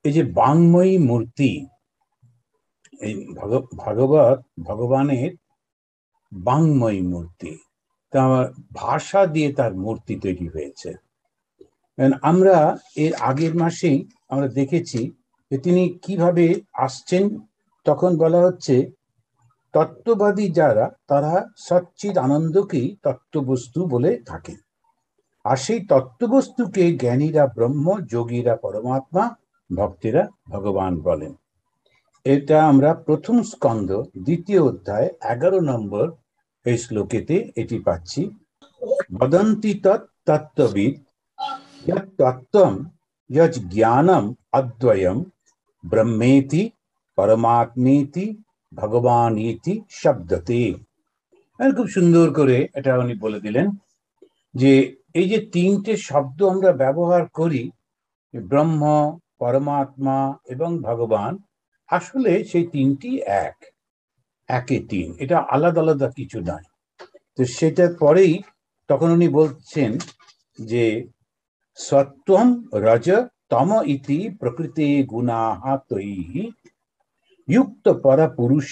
এই যে বাংময়ী মূর্তি, এই ভগবানের বাংময়ী মূর্তি, তা ভাষা দিয়ে তার মূর্তি তৈরি হয়েছে। আমরা এর আগের মাসেই আমরা দেখেছি যে তিনি কিভাবে আসছেন। তখন বলা হচ্ছে তত্ত্ববাদী যারা, তারা সচ্চিদ আনন্দকেই তত্ত্ববস্তু বলে থাকে, আর সেই তত্ত্ববস্তুকে জ্ঞানীরা ব্রহ্ম, যোগীরা পরমাত্মা, ভক্তেরা ভগবান বলেন। এটা আমরা প্রথম স্কন্ধ 2য় অধ্যায় 11 নম্বর এই শ্লোকেতে এটি পাচ্ছি। বদন্তি তত্ত্ববিদ তত্ত্বম যজ জ্ঞানম অদ্বয়ম ব্রহ্মেতি পরমাত্মেতি ভগবানীতি শব্দতে। খুব সুন্দর করে এটা উনি বলে দিলেন যে এই যে তিনটে শব্দ আমরা ব্যবহার করি, ব্রহ্ম, পরমাত্মা এবং ভগবান, আসলে সেই তিনটি একে তিন, এটা আলাদা আলাদা কিছু নয়। তো সেটার পরেই তখন উনি বলছেন যে সত্ত্বম রজ তম ইতি প্রকৃতি গুণাঃ তৈঃ युक्त पर पुरुष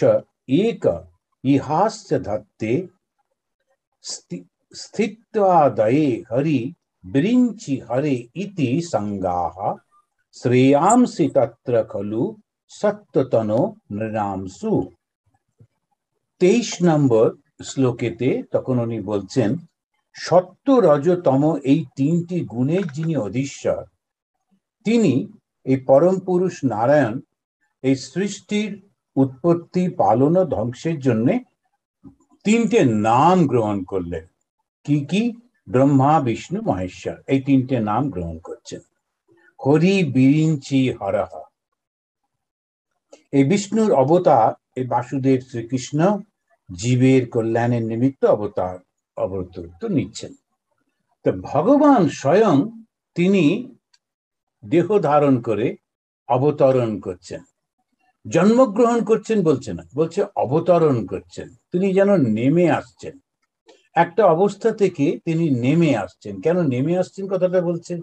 एक इहास्य धत्ते स्थित्वादये हरि विरिञ्चि हरे इति संगाः श्रेयांसि तत्र खलु सत्ततनो नृणांसु। 23 নম্বর শ্লোকেতে তখন উনি বলছেন সত্য রজ তম এই তিনটি গুণের যিনি অধীশ্বর, তিনি এই পরম পুরুষ নারায়ণ এই সৃষ্টির উৎপত্তি, পালন ও ধ্বংসের জন্য তিনটে নাম গ্রহণ করলেন। কি কি? ব্রহ্মা, বিষ্ণু, মহেশ্বর, এই তিনটে নাম গ্রহণ করছেন। হরি বিরিঞ্চি হরহ, এই বিষ্ণুর অবতার, এই বাসুদেব শ্রীকৃষ্ণ জীবের কল্যাণের নিমিত্ত অবতরিত নিচ্ছেন। তো ভগবান স্বয়ং তিনি দেহ ধারণ করে অবতরণ করছেন। জন্মগ্রহণ করছেন বলছে না, বলছে অবতরণ করছেন। তিনি যেন নেমে আসছেন, একটা অবস্থা থেকে তিনি নেমে আসছেন। কেন নেমে আসছেন কথাটা বলছেন?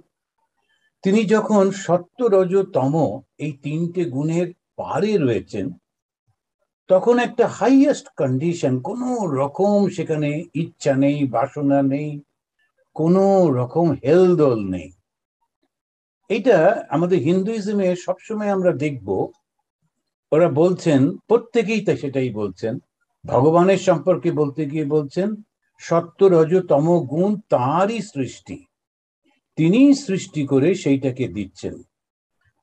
তিনি যখন সত্য, রজ, তম এই তিনটে গুণের পারে রয়েছেন, তখন একটা হাইয়েস্ট কন্ডিশন, কোনো রকম সেখানে ইচ্ছা নেই, বাসনা নেই, কোনো রকম হেলদোল নেই। এটা আমাদের হিন্দুইজমে সবসময় আমরা দেখব, ওরা বলছেন, প্রত্যেকেই তাই সেটাই বলছেন, ভগবানের সম্পর্কে বলতে গিয়ে বলছেন সত্য, রজ, তম গুণ তাঁরই সৃষ্টি, তিনি সৃষ্টি করে সেইটাকে দিচ্ছেন।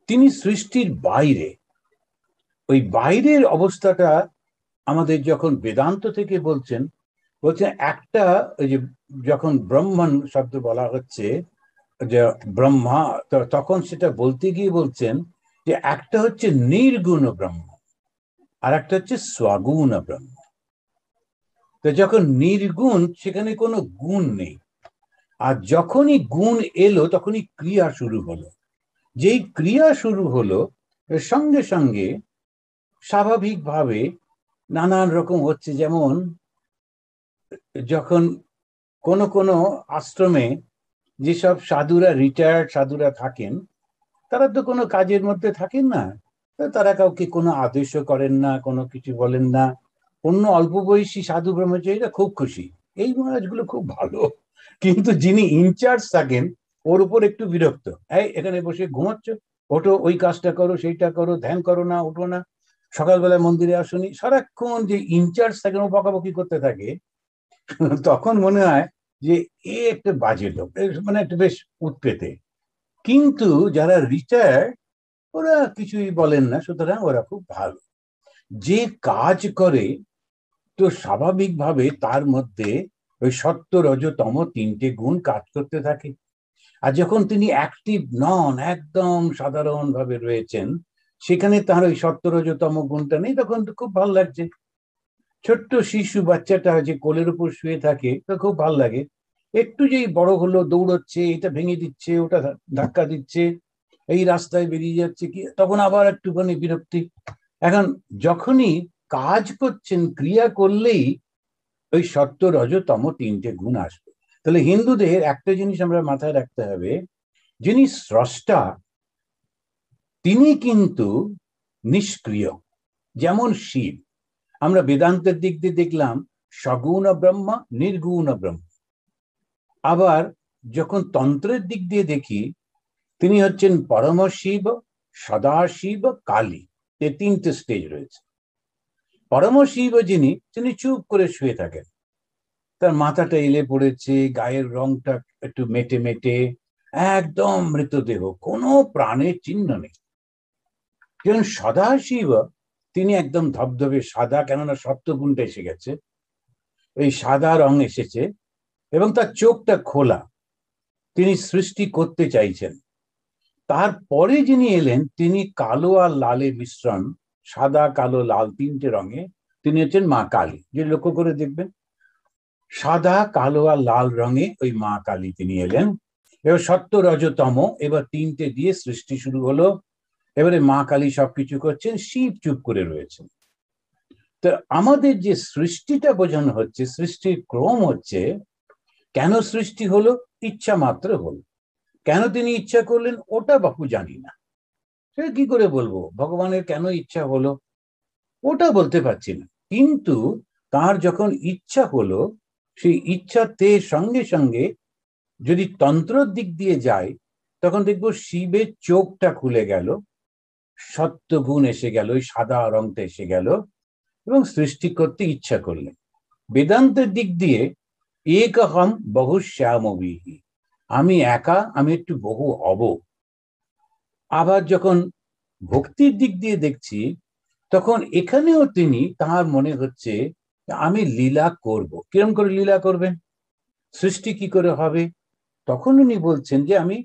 তিনি সৃষ্টির বাইরে, ওই বাইরের অবস্থাটা আমাদের যখন বেদান্ত থেকে বলছেন একটা, ওই যে যখন ব্রহ্মণ শব্দ বলা হচ্ছে যে ব্রহ্মা, তখন সেটা বলতে গিয়ে বলছেন যে একটা হচ্ছে নির্গুণ ব্রহ্ম, আর একটা হচ্ছে স্বগুণ ব্রহ্ম। তো যখন নির্গুণ, সেখানে কোনো গুণ নেই, আর যখনই গুণ এলো তখনই ক্রিয়া শুরু হলো। যেই ক্রিয়া শুরু হলো, সঙ্গে সঙ্গে স্বাভাবিকভাবে নানান রকম হচ্ছে। যেমন যখন কোনো কোনো আশ্রমে যেসব সাধুরা, রিটায়ার্ড সাধুরা থাকেন, তারা তো কোনো কাজের মধ্যে থাকেন না, তারা কাউকে কোনো আদেশও করেন না, কোনো কিছু বলেন না। অন্য অল্প বয়সী সাধু ব্রহ্মচারীরা খুব খুশি, এই মহারাজগুলো খুব ভালো। কিন্তু যিনি ইনচার্জ থাকেন, ওর উপর একটু বিরক্ত। এই এখানে বসে ঘুমাচ্ছ, ওঠো, ওই কাজটা করো, সেইটা করো, ধ্যান করো না, ওঠো না, সকালবেলায় মন্দিরে আসুনি, সারাক্ষণ যে ইনচার্জ থাকেন ও বকাবকি করতে থাকে। তখন মনে হয় যে এ একটা বাজে লোক, মানে একটা বেশ উৎপেতে। কিন্তু যারা রিটায়ার্ড, ওরা কিছুই বলেন না, সুতরাং ওরা খুব ভালো। যে কাজ করে, তো স্বাভাবিকভাবে তার মধ্যে ওই সত্য, রজ, তম তিনটে গুণ কাজ করতে থাকে। আর যখন তিনি অ্যাক্টিভ নন, একদম সাধারণ ভাবে রয়েছেন, সেখানে তার ওই সত্য, রজ, তম গুণটা নেই, তখন তো খুব ভালো লাগছে। ছোট্ট শিশু বাচ্চাটা যে কোলের উপর শুয়ে থাকে, তো খুব ভালো লাগে। একটু যেই বড় হলো, দৌড়চ্ছে, এটা ভেঙে দিচ্ছে, ওটা ধাক্কা দিচ্ছে, এই রাস্তায় বেরিয়ে যাচ্ছে, কি তখন আবার একটুখানি বিরক্তি। এখন যখনই কাজ করছেন, ক্রিয়া করলেই ওই সত্য, রজ, তম তিনটে গুণ আসবে। তাহলে হিন্দুদের একটা জিনিস আমরা মাথায় রাখতে হবে, যিনি স্রষ্টা, তিনি কিন্তু নিষ্ক্রিয়, যেমন শিব। আমরা বেদান্তের দিক দিয়ে দেখলাম সগুণ ব্রহ্ম, নির্গুণ ব্রহ্ম। আবার যখন তন্ত্রের দিক দিয়ে দেখি, তিনি হচ্ছেন পরমশিব, সদাশিব, কালী। এই তিনটে স্টেজ রয়েছে। পরমশিব যিনি, তিনি চুপ করে শুয়ে থাকেন, তার মাথাটা এলে পড়েছে, গায়ের রংটা একটু মেটে মেটে, একদম মৃতদেহ, কোনো প্রাণের চিহ্ন নেই। যেমন সদাশিব, তিনি একদম ধবধবে সাদা, কেননা সত্যগুণটা এসে গেছে, এই সাদা রং এসেছে, এবং তার চোখটা খোলা, তিনি সৃষ্টি করতে চাইছেন। তারপরে যিনি এলেন, তিনি কালো আর লালের মিশ্রণ, সাদা কালো লাল তিনটে রঙে, তিনি হচ্ছেন মা কালী। যে লক্ষ্য করে দেখবেন, সাদা কালো আর লাল রঙে ওই মা কালী তিনি এলেন। এবার সত্য রজতম, এবার তিনটে দিয়ে সৃষ্টি শুরু হলো। এবারে মা কালী সবকিছু করছেন, শিব চুপ করে রয়েছেন। তো আমাদের যে সৃষ্টিটা বোঝানো হচ্ছে, সৃষ্টির ক্রম হচ্ছে, কেন সৃষ্টি হলো? ইচ্ছা মাত্র হলো। কেন তিনি ইচ্ছা করলেন ওটা বাপু জানি না, সেটা কি করে বলবো? ভগবানের কেন ইচ্ছা হলো ওটা বলতে পারছি না, কিন্তু তার যখন ইচ্ছা হলো, সেই ইচ্ছাতে সঙ্গে সঙ্গে যদি তন্ত্রর দিক দিয়ে যায়, তখন দেখবো শিবের চোখটা খুলে গেল, সত্যগুণ এসে গেল, ওই সাদা রংটা এসে গেল, এবং সৃষ্টি করতে ইচ্ছা করলেন। বেদান্তের দিক দিয়ে একহম বহু শ্যামবিহি, আমি একা, আমি একটু বহু হব। আবার যখন ভক্তির দিক দিয়ে দেখছি, তখন এখানেও তিনি, তাহার মনে হচ্ছে আমি লীলা করব। কিরম করে লীলা করবেন? সৃষ্টি কি করে হবে? তখন উনি বলছেন যে আমি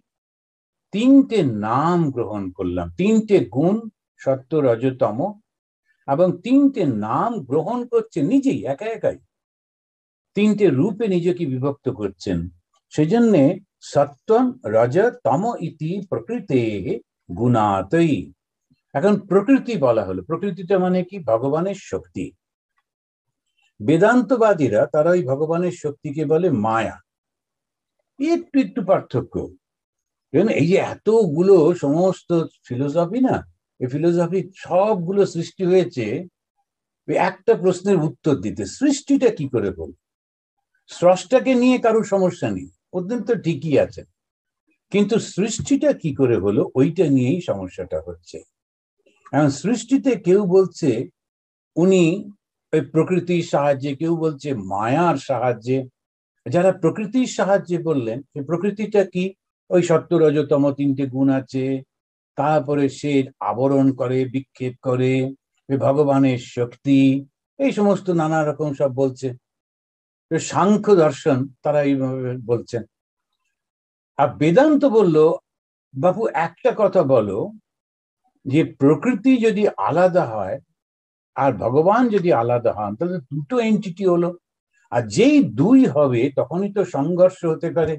তিনটে নাম গ্রহণ করলাম, তিনটে গুণ, সত্য রজতম, এবং তিনটে নাম গ্রহণ করছে নিজেই, একা একাই তিনটে রূপে নিজেকে বিভক্ত করছেন। সেজন্যে সত্যম রজ তম ইতি প্রকৃতে গুণাতই। এখন প্রকৃতি বলা হলো, প্রকৃতিটা মানে কি? ভগবানের শক্তি। বেদান্তবাদীরা তারা ওই ভগবানের শক্তিকে বলে মায়া। একটু একটু পার্থক্য। এই যে এতগুলো সমস্ত ফিলোসফি না, এই ফিলোসফি সবগুলো সৃষ্টি হয়েছে একটা প্রশ্নের উত্তর দিতে, সৃষ্টিটা কি করে হল। স্রষ্টাকে নিয়ে কারোর সমস্যা নেই, ওদের তো ঠিকই আছে, কিন্তু সৃষ্টিটা কি করে হলো ওইটা নিয়েই সমস্যাটা হচ্ছে। এখন সৃষ্টিতে কেউ বলছে উনি ওই প্রকৃতির সাহায্যে, কেউ বলছে মায়ার সাহায্যে। যারা প্রকৃতির সাহায্যে বললেন, সেই প্রকৃতিটা কি? ওই সত্য রজতম তিনটে গুণ আছে, তারপরে সে আবরণ করে, বিক্ষেপ করে, ভগবানের শক্তি, এই সমস্ত নানা রকম সব বলছে। সাংখ্য দর্শন তারা এইভাবে বলছেন। আর বেদান্ত বলল, বাবু একটা কথা বলো, যে প্রকৃতি যদি আলাদা হয় আর ভগবান যদি আলাদা হন, তাহলে দুটো এন্টিটি হলো, আর যেই দুই হবে তখনই তো সংঘর্ষ হতে পারে।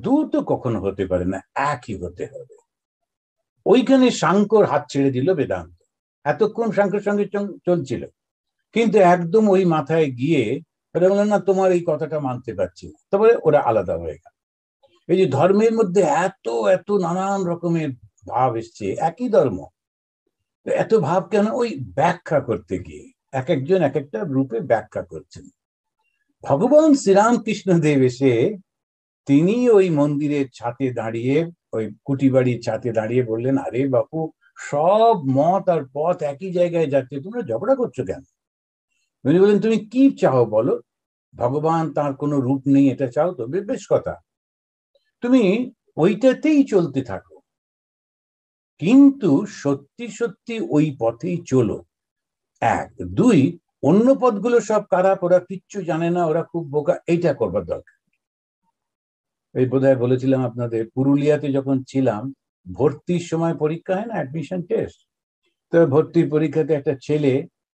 দুটো কখনো হতে পারে না, একই হতে হবে। ওইখানে সাংখ্যর হাত ছেড়ে দিল বেদান্ত। এতক্ষণ সাংখ্যের সঙ্গে চলছিল, কিন্তু একদম ওই মাথায় গিয়ে ওরা বললেন না, তোমার এই কথাটা মানতে পারছি না, তারপরে ওরা আলাদা হয়ে গেল। এই যে ধর্মের মধ্যে এত এত নানান রকমের ভাব এসছে, একই ধর্ম, এত ভাব কেন? ওই ব্যাখ্যা করতে গিয়ে এক একজন এক একটা রূপে ব্যাখ্যা করছেন। ভগবান শ্রীরামকৃষ্ণ দেব এসে তিনি ওই মন্দিরের ছাদে দাঁড়িয়ে, ওই কুটিবাড়ির ছাদে দাঁড়িয়ে বললেন, আরে বাপু, সব মত আর পথ একই জায়গায় যাচ্ছে, তোমরা ঝগড়া করছো কেন? উনি বললেন, তুমি কি চাও বলো? ভগবান তার কোনো রূপ নেই এটা চাও তো? বেশ কথা, তুমি ওইটাতেই চলতে থাকো, কিন্তু সত্যি সত্যি ওই পথেই চলো। এক, দুই, অন্য পথগুলো সব খারাপ, ওরা কিচ্ছু জানে না, ওরা খুব বোকা, এইটা করবার দরকার। এই বোধহয় বলেছিলাম আপনাদের, পুরুলিয়াতে যখন ছিলাম, ভর্তির সময় পরীক্ষা হয় না, অ্যাডমিশন টেস্ট, তো ভর্তির পরীক্ষাতে একটা ছেলে,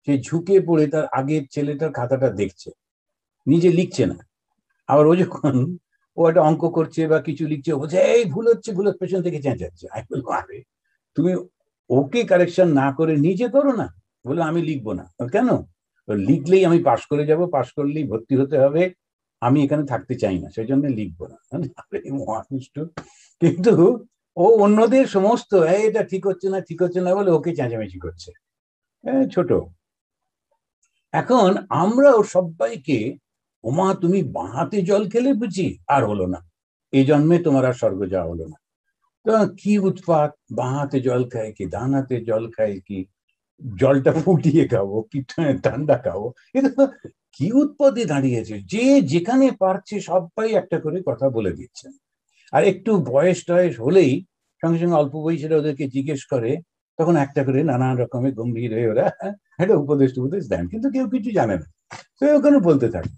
সে ঝুঁকে পড়ে তার আগের ছেলেটার খাতাটা দেখছে, নিজে লিখছে না। আবার ও যখন ও একটা অঙ্ক করছে বা কিছু লিখছে, ও বলছে এই ভুল হচ্ছে, ভুল হচ্ছে, পেছন থেকে চেঁচাচ্ছে। আমি বলবো, আরে তুমি ওকে কারেকশন না করে নিজে করো না। বললো আমি লিখবো না। কেন? লিখলেই আমি পাশ করে যাব, পাশ করলেই ভর্তি হতে হবে, আমি এখানে থাকতে চাই না, সেই জন্য লিখবো না। কিন্তু ও অন্যদের সমস্ত এটা ঠিক হচ্ছে না ঠিক হচ্ছে না বলে ওকে চেঁচামেচি করছে, ছোট। এখন আমরাও সবাইকে, ওমা তুমি বাঁহাতে জল খেলে বুঝি, আর হলো না, এই জন্মে তোমার আর স্বর্গ যাওয়া হলো না। তো কি উৎপাত, বাঁহাতে জল খায় কি ডান হাতে জল খায় কি, জলটা ফুটিয়ে খাবো কি ঠান্ডা খাবো, এটা তো কি উৎপত্তি দাঁড়িয়েছে। যে যেখানে পারছে সবাই একটা করে কথা বলে দিচ্ছেন। আর একটু বয়স টয়স হলেই সঙ্গে সঙ্গে অল্প বয়সীরা ওদেরকে জিজ্ঞেস করে, তখন একটা করে নানান রকমের গম্ভীর হয়ে ওরা একটা উপদেশ টুপদেশ দেন, কিন্তু কেউ কিছু জানে না, তো ওখানে বলতে থাকে।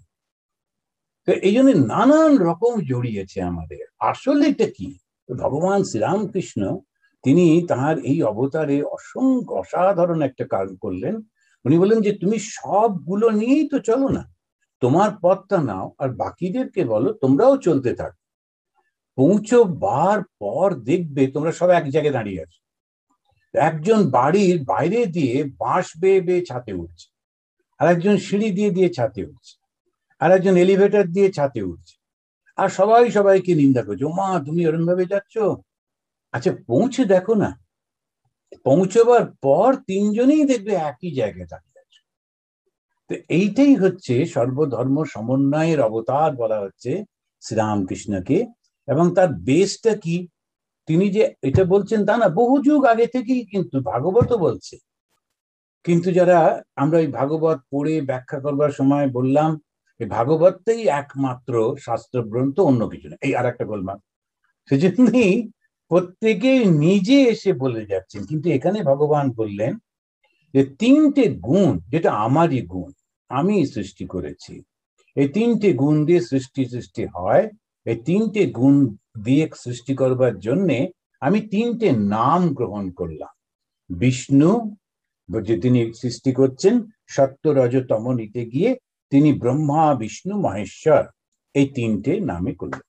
তো এই জন্য নানান রকম জড়িয়েছে আমাদের। আসলে এটা কি, ভগবান শ্রীরামকৃষ্ণ তিনি তার এই অবতারে অসংখ্য অসাধারণ একটা কাজ করলেন। উনি বললেন যে তুমি সবগুলো নিয়েই তো চলো না, তোমার পথটা নাও আর বাকিদেরকে বলো তোমরাও চলতে থাকো। পৌঁছবার পর দেখবে তোমরা সব এক জায়গায় দাঁড়িয়ে আছো। একজন বাড়ির বাইরে দিয়ে বাঁশ বেয়ে বেয়ে ছাতে উঠছে, আর একজন সিঁড়ি দিয়ে দিয়ে ছাতে উঠছে, আর একজন এলিভেটর দিয়ে ছাতে উঠছে, আর সবাই সবাইকে নিন্দা করছে, মা তুমি এরম ভাবে যাচ্ছ। আচ্ছা পৌঁছে দেখো না, পৌঁছবার পর তিনজনেই দেখবে একই জায়গায় দাঁড়িয়ে আছে। তো এইটাই হচ্ছে সর্বধর্ম সমন্বয়ের অবতার বলা হচ্ছে শ্রীরামকৃষ্ণকে। এবং তার বেসটা কি, তিনি যে এটা বলছেন তা না, বহু যুগ আগে থেকেই কিন্তু ভাগবত বলছে। কিন্তু যারা আমরা এই ভাগবত পড়ে ব্যাখ্যা করবার সময় বললাম এই ভাগবতটাই একমাত্র শাস্ত্র গ্রন্থ, অন্য কিছু না, এই আর একটা গোলমাল। সেজন্যই প্রত্যেকেই নিজে এসে বলে যাচ্ছেন। কিন্তু এখানে ভগবান বললেন যে তিনটে গুণ, যেটা আমারই গুণ, আমি সৃষ্টি করেছি, এই তিনটে গুণ দিয়ে সৃষ্টি হয়। এই তিনটে গুণ দিয়ে সৃষ্টি করবার জন্যে আমি তিনটে নাম গ্রহণ করলাম। বিষ্ণু, যে তিনি সৃষ্টি করছেন সত্য রজ তম নিতে গিয়ে তিনি ব্রহ্মা বিষ্ণু মহেশ্বর, এই তিনটে নামে করলেন।